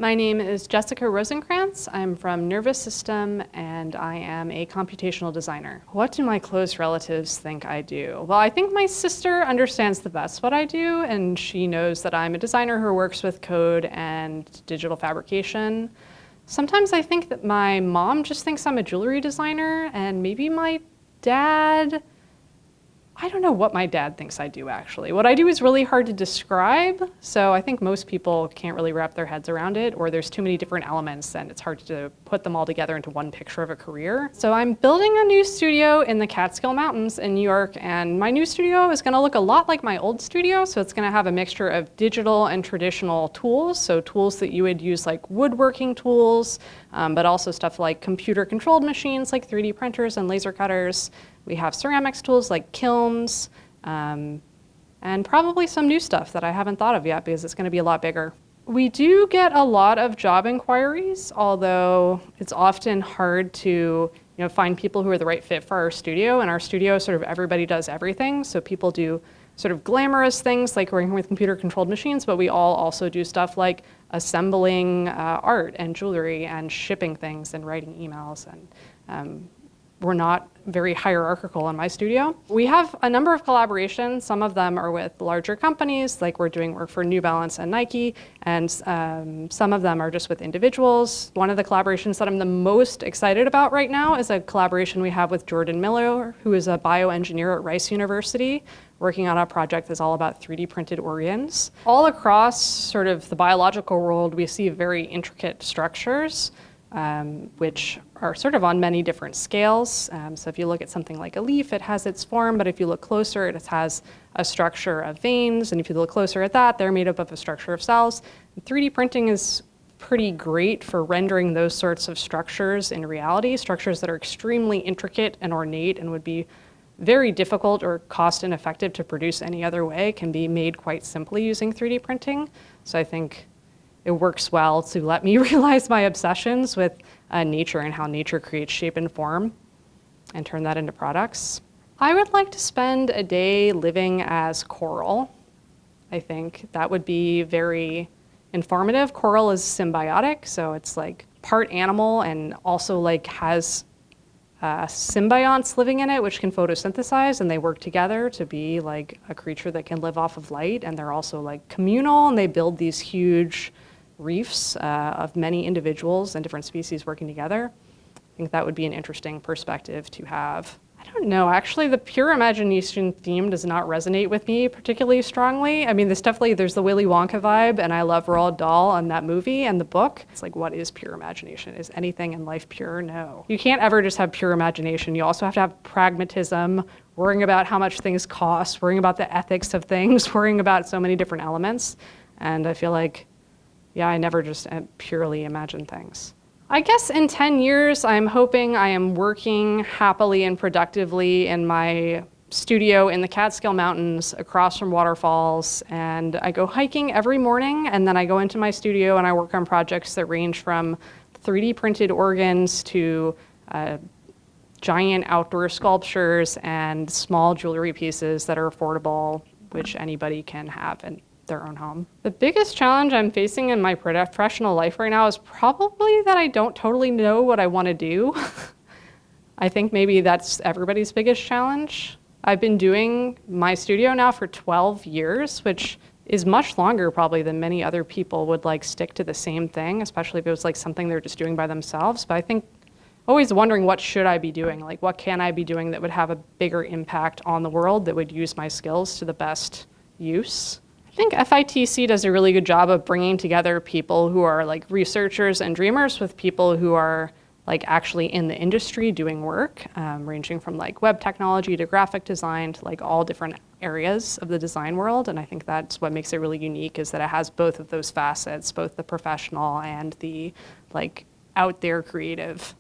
My name is Jessica Rosenkrantz. I'm from Nervous System, and I am a computational designer. What do my close relatives think I do? Well, I think my sister understands the best what I do, and she knows that I'm a designer who works with code and digital fabrication. Sometimes I think that my mom just thinks I'm a jewelry designer, and maybe my dad, I don't know what my dad thinks I do, actually. What I do is really hard to describe, so I think most people can't really wrap their heads around it, or there's too many different elements and it's hard to put them all together into one picture of a career. So I'm building a new studio in the Catskill Mountains in New York, and my new studio is gonna look a lot like my old studio, so it's gonna have a mixture of digital and traditional tools, so tools that you would use like woodworking tools, but also stuff like computer-controlled machines like 3D printers and laser cutters. We have ceramics tools like kilns, and probably some new stuff that I haven't thought of yet because it's going to be a lot bigger. We do get a lot of job inquiries, although it's often hard to find people who are the right fit for our studio. In our studio, sort of everybody does everything. So people do sort of glamorous things like working with computer-controlled machines, but we all also do stuff like assembling art and jewelry and shipping things and writing emails. And we're not very hierarchical in my studio. We have a number of collaborations. Some of them are with larger companies, like we're doing work for New Balance and Nike, and some of them are just with individuals. One of the collaborations that I'm the most excited about right now is a collaboration we have with Jordan Miller, who is a bioengineer at Rice University, working on a project that's all about 3D printed organs. All across sort of the biological world, we see very intricate structures, which are sort of on many different scales. So if you look at something like a leaf, it has its form, but if you look closer, it has a structure of veins, and if you look closer at that, they're made up of a structure of cells. And 3D printing is pretty great for rendering those sorts of structures in reality, structures that are extremely intricate and ornate and would be very difficult or cost ineffective to produce any other way, can be made quite simply using 3D printing. So I think it works well to let me realize my obsessions with nature and how nature creates shape and form and turn that into products. I would like to spend a day living as coral. I think that would be very informative. Coral is symbiotic, so it's like part animal and also like has symbionts living in it, which can photosynthesize, and they work together to be like a creature that can live off of light, and they're also like communal, and they build these huge reefs of many individuals and different species working together. I think that would be an interesting perspective to have. I don't know, actually the pure imagination theme does not resonate with me particularly strongly. I mean, there's the Willy Wonka vibe, and I love Roald Dahl and that movie and the book. It's like, what is pure imagination? Is anything in life pure? No. You can't ever just have pure imagination. You also have to have pragmatism, worrying about how much things cost, worrying about the ethics of things, worrying about so many different elements. And I feel like, yeah, I never just purely imagine things. I guess in 10 years, I'm hoping I am working happily and productively in my studio in the Catskill Mountains across from waterfalls, and I go hiking every morning, and then I go into my studio and I work on projects that range from 3D printed organs to giant outdoor sculptures and small jewelry pieces that are affordable, which anybody can have in their own home. The biggest challenge I'm facing in my professional life right now is probably that I don't totally know what I want to do. I think maybe that's everybody's biggest challenge. I've been doing my studio now for 12 years, which is much longer probably than many other people would like stick to the same thing, especially if it was like something they're just doing by themselves. But I think always wondering, what should I be doing? Like, what can I be doing that would have a bigger impact on the world, that would use my skills to the best use? I think FITC does a really good job of bringing together people who are like researchers and dreamers with people who are like actually in the industry doing work, ranging from like web technology to graphic design to like all different areas of the design world. And I think that's what makes it really unique, is that it has both of those facets, both the professional and the like out there creative.